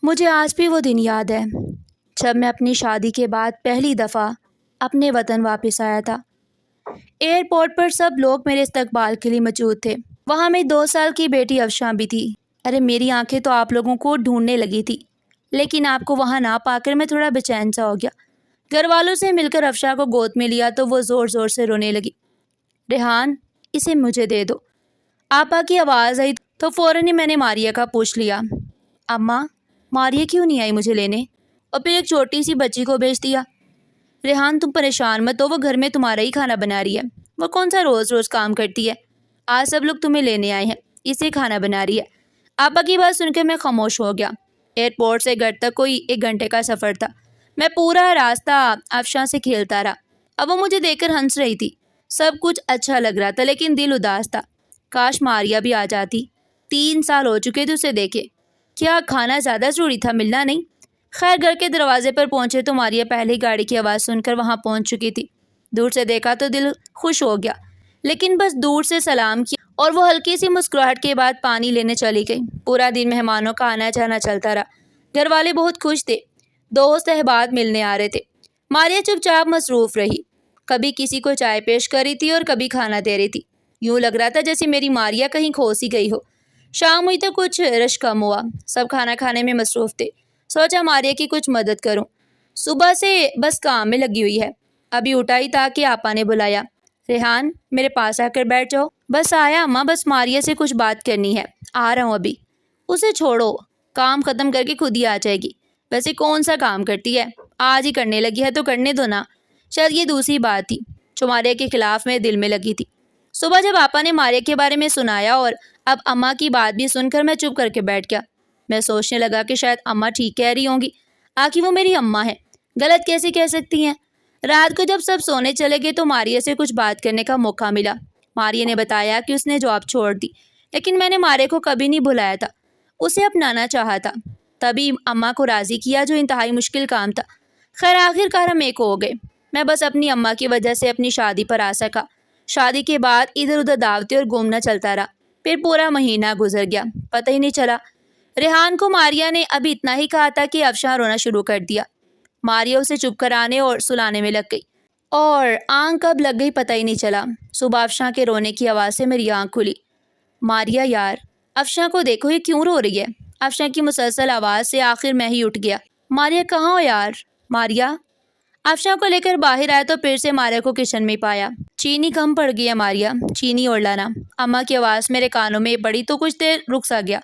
مجھے آج بھی وہ دن یاد ہے جب میں اپنی شادی کے بعد پہلی دفعہ اپنے وطن واپس آیا تھا۔ ایئرپورٹ پر سب لوگ میرے استقبال کے لیے موجود تھے۔ وہاں میری 2 سال کی بیٹی افشاں بھی تھی۔ ارے میری آنکھیں تو آپ لوگوں کو ڈھونڈنے لگی تھی، لیکن آپ کو وہاں نہ پا کر میں تھوڑا بے چین سا ہو گیا۔ گھر والوں سے مل کر افشاں کو گود میں لیا تو وہ زور زور سے رونے لگی۔ ریحان، اسے مجھے دے دو۔ آپا کی آواز آئی تو فوراً ہی میں نے ماریہ کا پوچھ لیا، اماں ماریہ کیوں نہیں آئی مجھے لینے؟ اور پھر ایک چھوٹی سی بچی کو بھیج دیا۔ ریحان تم پریشان مت ہو، وہ گھر میں تمہارا ہی کھانا بنا رہی ہے۔ وہ کون سا روز روز کام کرتی ہے؟ آج سب لوگ تمہیں لینے آئے ہیں، اسے کھانا بنا رہی ہے۔ آپا کی بات سن کے میں خاموش ہو گیا۔ ایئرپورٹ سے گھر تک کوئی 1 گھنٹے کا سفر تھا۔ میں پورا راستہ افشاں سے کھیلتا رہا۔ اب وہ مجھے دیکھ کر ہنس رہی تھی۔ سب کچھ اچھا لگ رہا تھا لیکن دل اداس تھا۔ کاش ماریہ بھی آ جاتی۔ 3 سال ہو چکے تھے اسے دیکھے۔ کیا کھانا زیادہ ضروری تھا، ملنا نہیں؟ خیر گھر کے دروازے پر پہنچے تو ماریہ پہلے ہی گاڑی کی آواز سن کر وہاں پہنچ چکی تھی۔ دور سے دیکھا تو دل خوش ہو گیا، لیکن بس دور سے سلام کیا اور وہ ہلکی سی مسکراہٹ کے بعد پانی لینے چلی گئی۔ پورا دن مہمانوں کا آنا جانا چلتا رہا۔ گھر والے بہت خوش تھے، دوست احباب ملنے آ رہے تھے۔ ماریہ چپ چاپ مصروف رہی، کبھی کسی کو چائے پیش کر رہی تھی اور کبھی کھانا دے رہی تھی۔ یوں لگ رہا تھا جیسے میری ماریہ کہیں کھوس ہی گئی ہو۔ شام ہوئی تو کچھ رش کم ہوا، سب کھانا کھانے میں مصروف تھے۔ سوچا ماریہ کی کچھ مدد کروں، صبح سے بس کام میں لگی ہوئی ہے۔ ابھی اٹھا ہی تھا کہ آپا نے بلایا، ریحان میرے پاس آ کر بیٹھ جاؤ۔ بس آیا اماں، بس ماریہ سے کچھ بات کرنی ہے، آ رہا ہوں ابھی۔ اسے چھوڑو، کام ختم کر کے خود ہی آ جائے گی۔ ویسے کون سا کام کرتی ہے، آج ہی کرنے لگی ہے تو کرنے دو نا۔ شاید یہ دوسری بات تھی جو ماریہ کے خلاف میں دل میں لگی تھی۔ صبح جب آپا نے ماریہ کے بارے میں سنایا اور اب اماں کی بات بھی سن کر میں چپ کر کے بیٹھ گیا۔ میں سوچنے لگا کہ شاید اماں ٹھیک کہہ رہی ہوں گی، آخر وہ میری اماں ہے، غلط کیسے کہہ سکتی ہیں۔ رات کو جب سب سونے چلے گئے تو ماریہ سے کچھ بات کرنے کا موقع ملا۔ ماریہ نے بتایا کہ اس نے جاب چھوڑ دی، لیکن میں نے ماریہ کو کبھی نہیں بلایا تھا، اسے اپنانا چاہا تھا، تبھی اماں کو راضی کیا جو انتہائی مشکل کام تھا۔ خیر آخر کار ہم ایک ہو گئے۔ میں بس اپنی اماں کی وجہ سے اپنی شادی پر آ سکا۔ شادی کے بعد ادھر ادھر دعوتیں اور گھومنا چلتا رہا۔ پھر پورا مہینہ گزر گیا، پتہ ہی نہیں چلا۔ ریحان کو ماریہ نے ابھی اتنا ہی کہا تھا کہ افشاں رونا شروع کر دیا۔ ماریہ اسے چپ کرانے اور سلانے میں لگ گئی، اور آنکھ کب لگ گئی پتہ ہی نہیں چلا۔ صبح افشاں کے رونے کی آواز سے میری آنکھ کھلی۔ ماریہ یار، افشاں کو دیکھو یہ کیوں رو رہی ہے؟ افشاں کی مسلسل آواز سے آخر میں ہی اٹھ گیا۔ ماریہ کہاں ہو یار؟ ماریہ؟ افشاں کو لے کر باہر آیا تو پھر سے ماریہ کو کچن میں پایا۔ چینی کم پڑ گئی ہے ماریہ، چینی اور لانا۔ اماں کی آواز میرے کانوں میں پڑی تو کچھ دیر رک سا گیا۔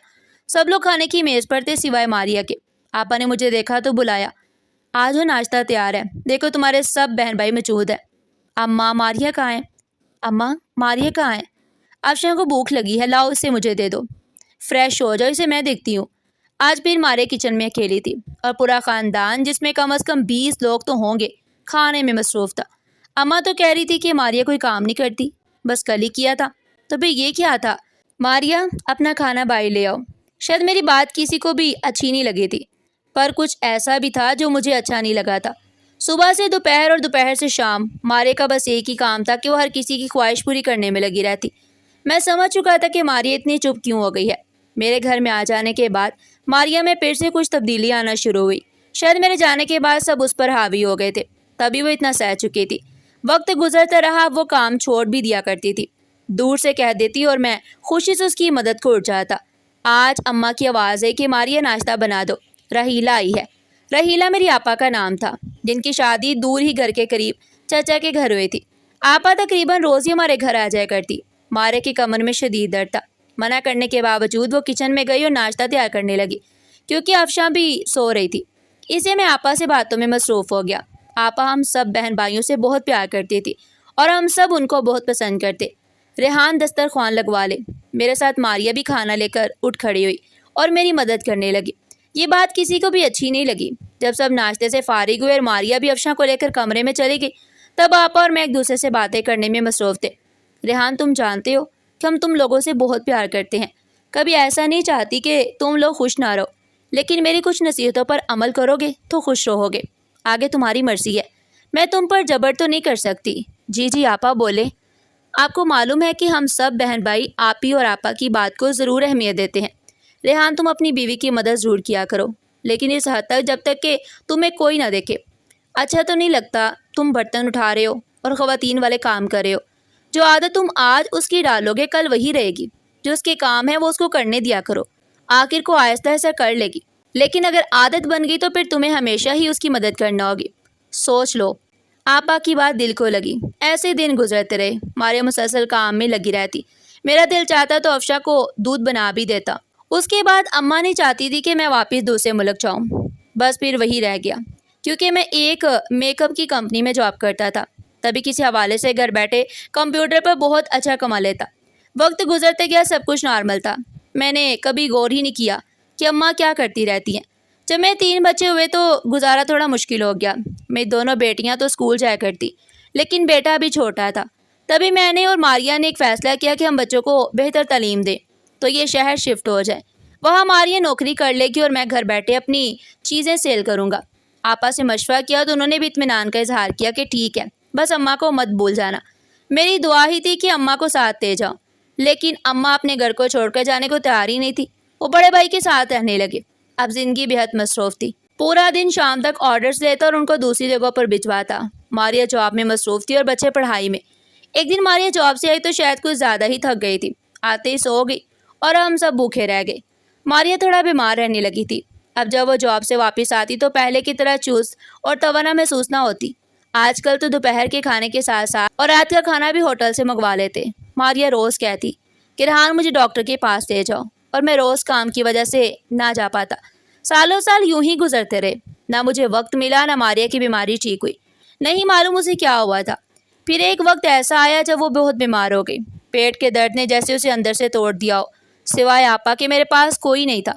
سب لوگ کھانے کی میز پر تھے سوائے ماریہ کے۔ آپا نے مجھے دیکھا تو بلایا، آج وہ ناشتہ تیار ہے، دیکھو تمہارے سب بہن بھائی موجود ہیں۔ اماں ماریہ کہاں ہے؟ اماں ماریہ کہاں ہے؟ افشاں کو بھوک لگی ہے، لاؤ اسے مجھے دے دو۔ فریش ہو جاؤ، اسے میں دیکھتی ہوں۔ آج پھر ماریہ کچن میں اکیلی تھی اور پورا خاندان جس میں کم از کم 20 لوگ تو ہوں گے کھانے میں مصروف تھا۔ اماں تو کہہ رہی تھی کہ ماریہ کوئی کام نہیں کرتی، بس کل ہی کیا تھا، تو پھر یہ کیا تھا؟ ماریہ اپنا کھانا باہر لے آؤ۔ شاید میری بات کسی کو بھی اچھی نہیں لگی تھی، پر کچھ ایسا بھی تھا جو مجھے اچھا نہیں لگا تھا۔ صبح سے دوپہر اور دوپہر سے شام ماریہ کا بس ایک ہی کام تھا کہ وہ ہر کسی کی خواہش پوری کرنے میں لگی رہتی۔ میں سمجھ چکا تھا کہ ماریہ اتنی چپ کیوں ہو گئی ہے۔ میرے گھر میں آ جانے کے بعد ماریہ میں پھر سے کچھ تبدیلی آنا شروع ہوئی۔ شاید میرے جانے کے بعد سب اس پر حاوی ہو گئے تھے، تبھی وہ اتنا سہ چکی تھی۔ وقت گزرتا رہا، وہ کام چھوڑ بھی دیا کرتی تھی، دور سے کہہ دیتی اور میں خوشی سے اس کی مدد کو اٹھ جاتا۔ آج اماں کی آواز ہے کہ ماریہ ناشتہ بنا دو، رحیلہ آئی ہے۔ رحیلہ میری آپا کا نام تھا، جن کی شادی دور ہی گھر کے قریب چچا کے گھر ہوئی تھی۔ آپا تقریباً روز ہی ہمارے گھر آ جایا کرتی۔ ماریہ کی کمر میں شدید درد تھا، منع کرنے کے باوجود وہ کچن میں گئی اور ناشتہ تیار کرنے لگی، کیونکہ افشاں بھی سو رہی تھی۔ اسے میں آپا سے باتوں میں مصروف ہو گیا۔ آپا ہم سب بہن بھائیوں سے بہت پیار کرتی تھی اور ہم سب ان کو بہت پسند کرتے۔ ریحان دسترخوان لگوا لے۔ میرے ساتھ ماریہ بھی کھانا لے کر اٹھ کھڑی ہوئی اور میری مدد کرنے لگی۔ یہ بات کسی کو بھی اچھی نہیں لگی۔ جب سب ناشتے سے فارغ ہوئے اور ماریہ بھی افشاں کو لے کر کمرے میں چلی گئی، تب آپا اور میں ایک دوسرے سے باتیں کرنے میں مصروف تھے۔ ریحان تم جانتے ہو کہ ہم تم لوگوں سے بہت پیار کرتے ہیں، کبھی ایسا نہیں چاہتی کہ تم لوگ خوش نہ رہو، لیکن میری کچھ نصیحتوں پر عمل کرو گے تو خوش رہو گے، آگے تمہاری مرضی ہے، میں تم پر جبر تو نہیں کر سکتی۔ جی آپا بولے۔ آپ کو معلوم ہے کہ ہم سب بہن بھائی آپی اور آپا کی بات کو ضرور اہمیت دیتے ہیں۔ ریحان تم اپنی بیوی کی مدد ضرور کیا کرو، لیکن اس حد تک جب تک کہ تمہیں کوئی نہ دیکھے۔ اچھا تو نہیں لگتا تم برتن اٹھا رہے ہو اور خواتین والے کام کر رہے ہو۔ جو عادت تم آج اس کی ڈالو گے کل وہی رہے گی۔ جو اس کے کام ہے وہ اس کو کرنے دیا کرو، آخر کو آہستہ آہستہ کر لے گی۔ لیکن اگر عادت بن گئی تو پھر تمہیں ہمیشہ ہی اس کی مدد کرنا ہوگی۔ سوچ لو۔ آپا کی بات دل کو لگی۔ ایسے دن گزرتے رہے، ماریا مسلسل کام میں لگی رہتی۔ میرا دل چاہتا تو افشا کو دودھ بنا بھی دیتا۔ اس کے بعد اماں نہیں چاہتی تھی کہ میں واپس دوسرے ملک جاؤں، بس پھر وہی رہ گیا، کیونکہ میں ایک میک اپ کی کمپنی میں جاب کرتا تھا۔ تبھی کسی حوالے سے گھر بیٹھے کمپیوٹر پر بہت اچھا کما لیتا۔ وقت گزرتے گیا، سب کچھ نارمل تھا۔ میں نے کبھی غور ہی نہیں کیا کہ اماں کیا کرتی رہتی ہیں۔ جب میں 3 بچے ہوئے تو گزارا تھوڑا مشکل ہو گیا۔ میری دونوں بیٹیاں تو اسکول جایا کرتی، لیکن بیٹا ابھی چھوٹا تھا۔ تبھی میں نے اور ماریا نے ایک فیصلہ کیا کہ ہم بچوں کو بہتر تعلیم دیں تو یہ شہر شفٹ ہو جائے۔ وہاں ماریا نوکری کر لے گی اور میں گھر بیٹھے اپنی چیزیں سیل کروں گا۔ آپا سے مشورہ کیا تو انہوں نے بھی اطمینان کا اظہار کیا کہ ٹھیک ہے، بس اماں کو مت بھول جانا۔ میری دعا ہی تھی کہ اماں کو ساتھ لے جاؤں، لیکن اماں اپنے گھر کو چھوڑ کر جانے کو تیار ہی نہیں تھی۔ وہ بڑے بھائی کے ساتھ رہنے لگے۔ اب زندگی بہت مصروف تھی۔ پورا دن شام تک آرڈرز لیتا اور ان کو دوسری جگہوں پر بھجواتا۔ ماریا جاب میں مصروف تھی اور بچے پڑھائی میں۔ ایک دن ماریا جاب سے آئی تو شاید کچھ زیادہ ہی تھک گئی تھی، آتے ہی سو گئی اور ہم سب بھوکے رہ گئے۔ ماریا تھوڑا بیمار رہنے لگی تھی۔ اب جب وہ جاب سے واپس آتی تو پہلے کی طرح چست اور توانا محسوس نہ ہوتی۔ آج کل تو دوپہر کے کھانے کے ساتھ ساتھ اور رات کا کھانا بھی ہوٹل سے منگوا لیتے۔ ماریا روز کہتی کہ ریحان مجھے ڈاکٹر کے پاس لے جاؤ، اور میں روز کام کی وجہ سے نہ جا پاتا۔ سالوں سال یوں ہی گزرتے رہے، نہ مجھے وقت ملا نہ ماریا کی بیماری ٹھیک ہوئی۔ نہیں معلوم اسے کیا ہوا تھا۔ پھر ایک وقت ایسا آیا جب وہ بہت بیمار ہو گئی۔ پیٹ کے درد نے جیسے اسے اندر سے توڑ دیا ہو۔ سوائے آپا کے میرے پاس کوئی نہیں تھا۔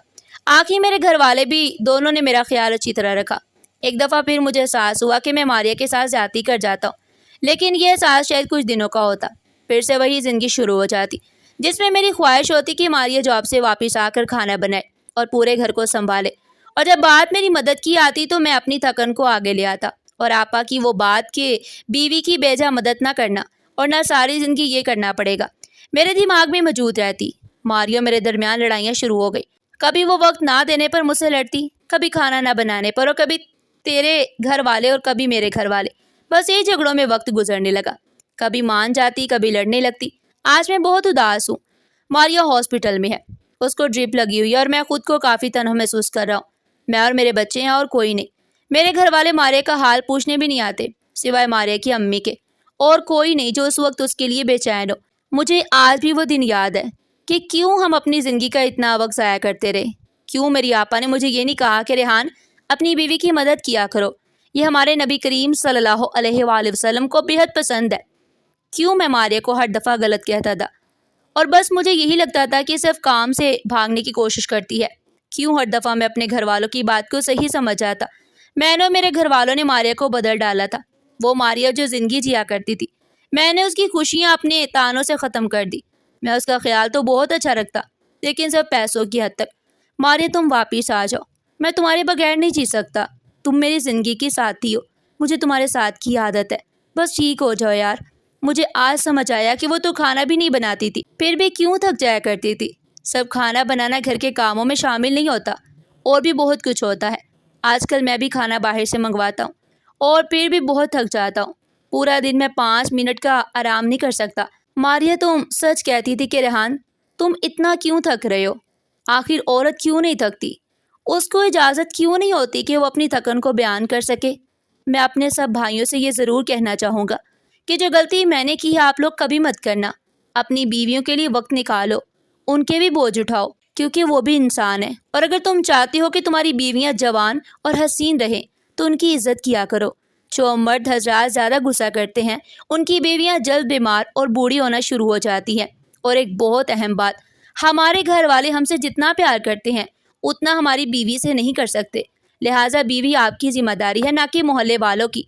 آخر میرے گھر والے بھی دونوں نے میرا خیال اچھی طرح رکھا۔ ایک دفعہ پھر مجھے احساس ہوا کہ میں ماریا کے ساتھ زیادتی کر جاتا ہوں، لیکن یہ احساس شاید کچھ دنوں کا ہوتا، پھر سے وہی زندگی شروع ہو جاتی جس میں میری خواہش ہوتی کہ ماریا جاب سے واپس آ کر کھانا بنائے اور پورے گھر کو سنبھالے، اور جب بات میری مدد کی آتی تو میں اپنی تھکن کو آگے لے آتا، اور آپا کی وہ بات کہ بیوی کی بیجا مدد نہ کرنا اور نہ ساری زندگی یہ کرنا پڑے گا میرے دماغ میں موجود رہتی۔ ماریا میرے درمیان لڑائیاں شروع ہو گئی۔ کبھی وہ وقت نہ دینے پر مجھ سے لڑتی، کبھی کھانا نہ بنانے پر، اور کبھی تیرے گھر والے اور کبھی میرے گھر والے۔ بس یہ جھگڑوں میں وقت گزرنے لگا، کبھی مان جاتی کبھی لڑنے لگتی۔ آج میں بہت اداس ہوں۔ ماریا ہاسپٹل میں ہے، اس کو ڈرپ لگی ہوئی ہے اور میں خود کو کافی تنہا محسوس کر رہا ہوں۔ میں اور میرے بچے ہیں اور کوئی نہیں۔ میرے گھر والے ماریا کا حال پوچھنے بھی نہیں آتے، سوائے ماریا کی امی کے، اور کوئی نہیں جو اس وقت اس کے لیے بے چین ہو۔ مجھے آج بھی وہ دن یاد ہے کہ کیوں ہم اپنی زندگی کا اتنا وقت ضائع کرتے رہے۔ کیوں میری آپا نے مجھے یہ نہیں کہا کہ ریحان اپنی بیوی کی مدد کیا کرو، یہ ہمارے نبی کریم صلی اللہ علیہ وآلہ وسلم کو بہت پسند ہے۔ کیوں میں ماریا کو ہر دفعہ غلط کہتا تھا اور بس مجھے یہی لگتا تھا کہ صرف کام سے بھاگنے کی کوشش کرتی ہے۔ کیوں ہر دفعہ میں اپنے گھر والوں کی بات کو صحیح سمجھ جاتا۔ میں نے اور میرے گھر والوں نے ماریا کو بدل ڈالا تھا۔ وہ ماریا جو زندگی جیا کرتی تھی، میں نے اس کی خوشیاں اپنے تانوں سے ختم کر دی۔ میں اس کا خیال تو بہت اچھا رکھتا، لیکن صرف پیسوں کی حد تک۔ ماریا تم واپس آ جاؤ، میں تمہارے بغیر نہیں جی سکتا۔ تم میری زندگی کی ساتھی ہو، مجھے تمہارے ساتھ کی عادت ہے، بس ٹھیک ہو جاؤ یار۔ مجھے آج سمجھ آیا کہ وہ تو کھانا بھی نہیں بناتی تھی، پھر بھی کیوں تھک جایا کرتی تھی۔ سب کھانا بنانا گھر کے کاموں میں شامل نہیں ہوتا، اور بھی بہت کچھ ہوتا ہے۔ آج کل میں بھی کھانا باہر سے منگواتا ہوں اور پھر بھی بہت تھک جاتا ہوں۔ پورا دن میں 5 منٹ کا آرام نہیں کر سکتا۔ ماریا تم سچ کہتی تھی کہ ریحان تم اتنا کیوں تھک رہے ہو؟ آخر عورت کیوں نہیں تھکتی؟ اس کو اجازت کیوں نہیں ہوتی کہ وہ اپنی تھکن کو بیان کر سکے؟ میں اپنے سب بھائیوں سے یہ ضرور کہنا چاہوں گا کہ جو غلطی میں نے کی ہے آپ لوگ کبھی مت کرنا۔ اپنی بیویوں کے لیے وقت نکالو، ان کے بھی بوجھ اٹھاؤ، کیونکہ وہ بھی انسان ہیں، اور اگر تم چاہتے ہو کہ تمہاری بیویاں جوان اور حسین رہیں تو ان کی عزت کیا کرو۔ جو مرد حضرات زیادہ غصہ کرتے ہیں ان کی بیویاں جلد بیمار اور بوڑھی ہونا شروع ہو جاتی ہیں۔ اور ایک بہت اہم بات، ہمارے گھر والے ہم سے جتنا پیار کرتے ہیں اتنا ہماری بیوی سے نہیں کر سکتے، لہٰذا بیوی آپ کی ذمہ داری ہے نہ کہ محلے والوں کی،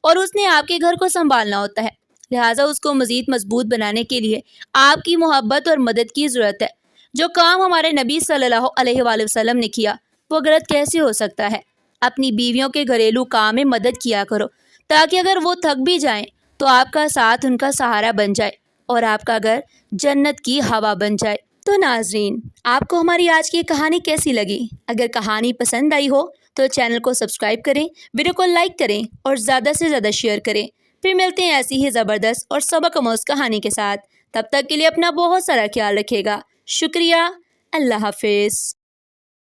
اور اس نے آپ کے گھر کو سنبھالنا ہوتا ہے، لہٰذا اس کو مزید مضبوط بنانے کے لیے آپ کی محبت اور مدد کی ضرورت ہے۔ جو کام ہمارے نبی صلی اللہ علیہ وآلہ وسلم نے کیا وہ غلط کیسے ہو سکتا ہے؟ اپنی بیویوں کے گھریلو کام میں مدد کیا کرو تاکہ اگر وہ تھک بھی جائیں تو آپ کا ساتھ ان کا سہارا بن جائے اور آپ کا گھر جنت کی ہوا بن جائے۔ تو ناظرین، آپ کو ہماری آج کی کہانی کیسی لگی؟ اگر کہانی پسند آئی ہو تو چینل کو سبسکرائب کریں، ویڈیو کو لائک کریں اور زیادہ سے زیادہ شیئر کریں۔ پھر ملتے ہیں ایسی ہی زبردست اور سبق آموز کہانی کے ساتھ۔ تب تک کے لیے اپنا بہت سارا خیال رکھیے گا۔ شکریہ۔ اللہ حافظ۔